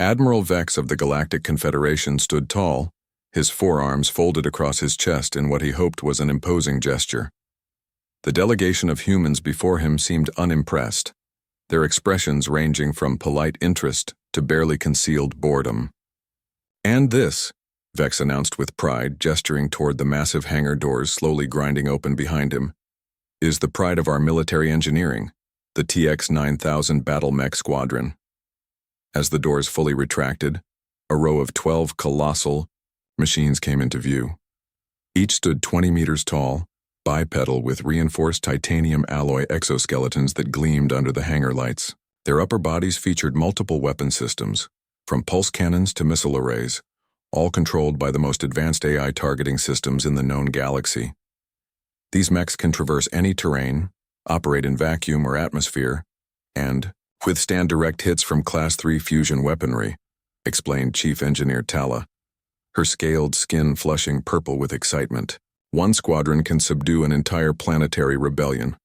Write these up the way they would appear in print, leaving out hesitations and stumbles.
Admiral Vex of the Galactic Confederation stood tall, his forearms folded across his chest in what he hoped was an imposing gesture. The delegation of humans before him seemed unimpressed, their expressions ranging from polite interest to barely concealed boredom. "And this," Vex announced with pride, gesturing toward the massive hangar doors slowly grinding open behind him, "is the pride of our military engineering, the TX-9000 Battle Mech Squadron." As the doors fully retracted, a row of 12 colossal machines came into view. Each stood 20 meters tall, bipedal with reinforced titanium alloy exoskeletons that gleamed under the hangar lights. Their upper bodies featured multiple weapon systems, from pulse cannons to missile arrays, all controlled by the most advanced AI targeting systems in the known galaxy. These mechs can traverse any terrain, operate in vacuum or atmosphere, and withstand direct hits from Class 3 fusion weaponry, explained Chief Engineer Tala, her scaled skin flushing purple with excitement. "One squadron can subdue an entire planetary rebellion."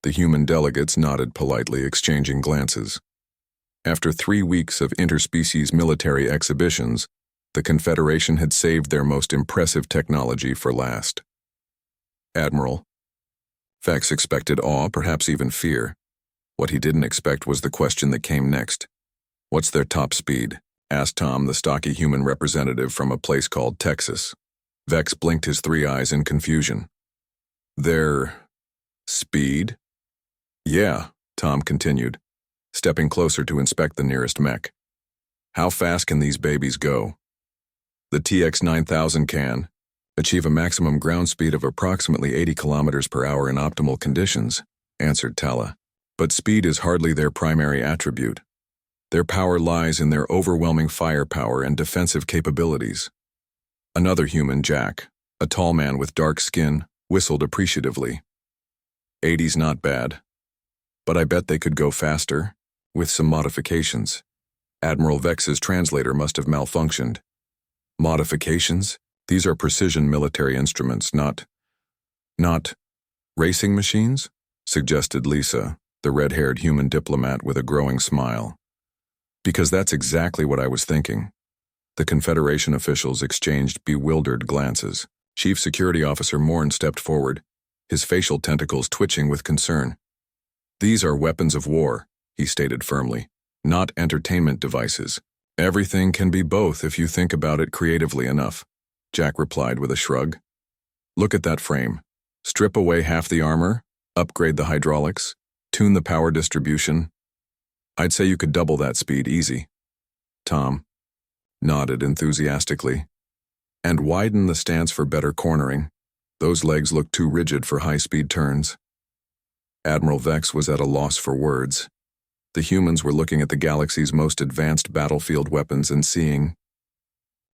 The human delegates nodded politely, exchanging glances. After 3 weeks of interspecies military exhibitions, the Confederation had saved their most impressive technology for last. "Admiral." Vex expected awe, perhaps even fear. What he didn't expect was the question that came next. "What's their top speed?" asked Tom, the stocky human representative from a place called Texas. Vex blinked his 3 eyes in confusion. "Their speed?" "Yeah," Tom continued, stepping closer to inspect the nearest mech. "How fast can these babies go?" "The TX-9000 can achieve a maximum ground speed of approximately 80 kilometers per hour in optimal conditions," answered Tala. "But speed is hardly their primary attribute. Their power lies in their overwhelming firepower and defensive capabilities." Another human, Jack, a tall man with dark skin, whistled appreciatively. "80's not bad. But I bet they could go faster, with some modifications." Admiral Vex's translator must have malfunctioned. "Modifications? These are precision military instruments, not racing machines?" suggested Lisa, the red-haired human diplomat with a growing smile. "Because that's exactly what I was thinking." The Confederation officials exchanged bewildered glances. Chief Security Officer Morn stepped forward, his facial tentacles twitching with concern. "These are weapons of war," he stated firmly, "not entertainment devices. Everything can be both if you think about it creatively enough," Jack replied with a shrug. "Look at that frame. Strip away half the armor, upgrade the hydraulics, tune the power distribution. I'd say you could double that speed easy." Tom nodded enthusiastically. "And widen the stance for better cornering. Those legs look too rigid for high-speed turns." Admiral Vex was at a loss for words. The humans were looking at the galaxy's most advanced battlefield weapons and seeing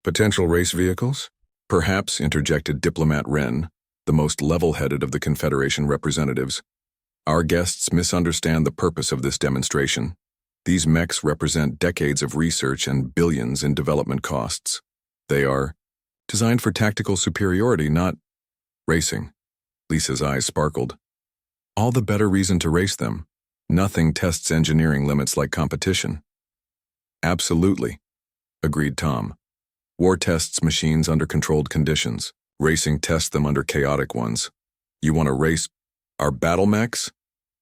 potential race vehicles? "Perhaps," interjected Diplomat Wren, the most level-headed of the Confederation representatives, "our guests misunderstand the purpose of this demonstration. These mechs represent decades of research and billions in development costs. They are designed for tactical superiority, not racing." Lisa's eyes sparkled. "All the better reason to race them. Nothing tests engineering limits like competition." "Absolutely," agreed Tom. "War tests machines under controlled conditions. Racing tests them under chaotic ones. You want to race our battle mechs?"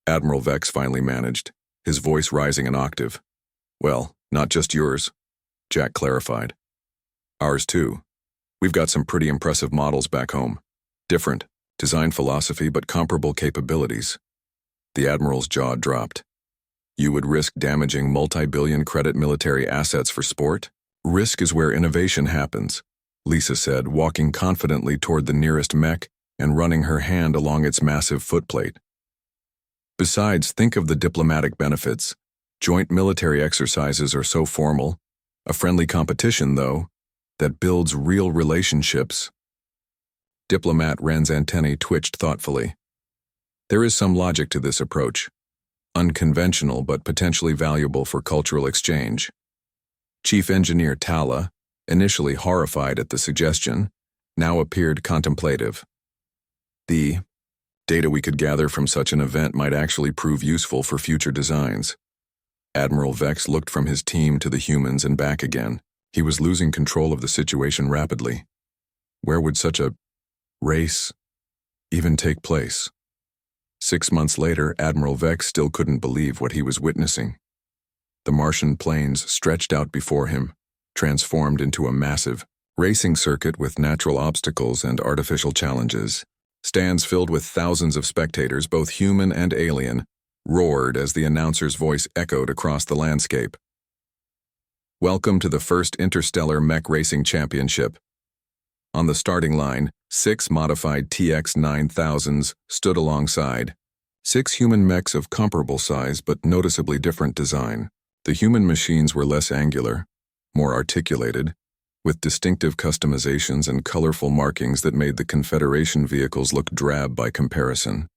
Admiral Vex finally managed, his voice rising an octave. "Well, not just yours," Jack clarified. "Ours too. We've got some pretty impressive models back home. Different design philosophy but comparable capabilities." The Admiral's jaw dropped. "You would risk damaging multi-billion credit military assets for sport?" "Risk is where innovation happens," Lisa said, walking confidently toward the nearest mech and running her hand along its massive footplate. "Besides, think of the diplomatic benefits. Joint military exercises are so formal. A friendly competition, though, that builds real relationships." Diplomat Wren's antennae twitched thoughtfully. "There is some logic to this approach. Unconventional but potentially valuable for cultural exchange." Chief Engineer Tala, initially horrified at the suggestion, now appeared contemplative. "The data we could gather from such an event might actually prove useful for future designs." Admiral Vex looked from his team to the humans and back again. He was losing control of the situation rapidly. Where would such a race even take place? 6 months later, Admiral Vex still couldn't believe what he was witnessing. The Martian plains stretched out before him, transformed into a massive racing circuit with natural obstacles and artificial challenges. Stands filled with thousands of spectators, both human and alien, roared as the announcer's voice echoed across the landscape. Welcome to the first Interstellar Mech Racing Championship. On the starting line, 6 modified TX-9000s stood alongside. 6 human mechs of comparable size but noticeably different design. The human machines were less angular, more articulated, with distinctive customizations and colorful markings that made the Confederation vehicles look drab by comparison.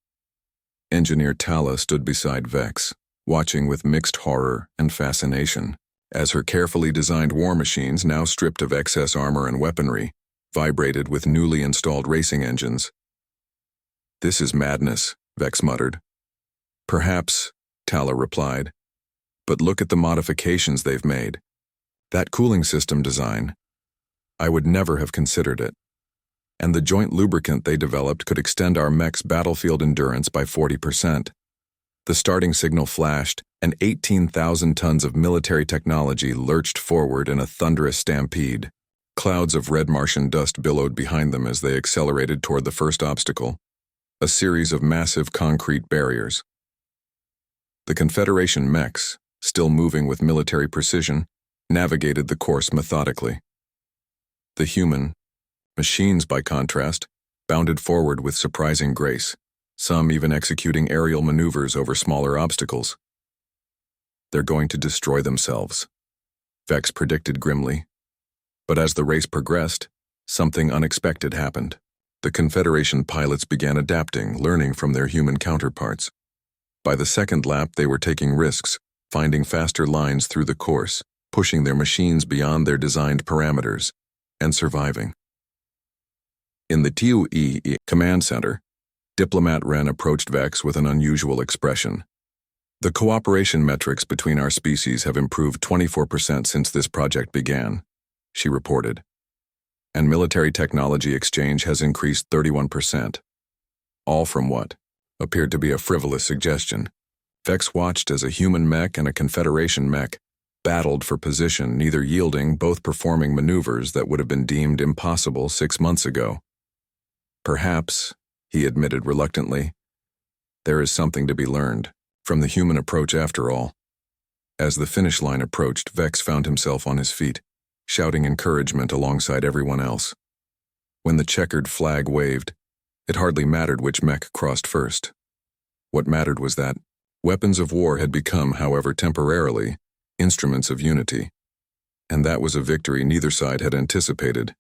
Engineer Tala stood beside Vex, watching with mixed horror and fascination, as her carefully designed war machines, now stripped of excess armor and weaponry, vibrated with newly installed racing engines. "This is madness," Vex muttered. "Perhaps," Tala replied. "But look at the modifications they've made. That cooling system design. I would never have considered it. And the joint lubricant they developed could extend our mech's battlefield endurance by 40%. The starting signal flashed, and 18,000 tons of military technology lurched forward in a thunderous stampede. Clouds of red Martian dust billowed behind them as they accelerated toward the first obstacle, a series of massive concrete barriers. The Confederation mechs, still moving with military precision, navigated the course methodically. The human machines, by contrast, bounded forward with surprising grace, some even executing aerial maneuvers over smaller obstacles. "They're going to destroy themselves," Vex predicted grimly. But as the race progressed, something unexpected happened. The Confederation pilots began adapting, learning from their human counterparts. By the second lap, they were taking risks, finding faster lines through the course, pushing their machines beyond their designed parameters, and surviving. In the TUE command center, Diplomat Wren approached Vex with an unusual expression. "The cooperation metrics between our species have improved 24% since this project began," she reported. "And military technology exchange has increased 31%. All from what appeared to be a frivolous suggestion. Vex watched as a human mech and a Confederation mech battled for position, neither yielding, both performing maneuvers that would have been deemed impossible 6 months ago. "Perhaps," he admitted reluctantly, "there is something to be learned from the human approach after all." As the finish line approached, Vex found himself on his feet, shouting encouragement alongside everyone else. When the checkered flag waved, it hardly mattered which mech crossed first. What mattered was that weapons of war had become, however temporarily, instruments of unity. And that was a victory neither side had anticipated.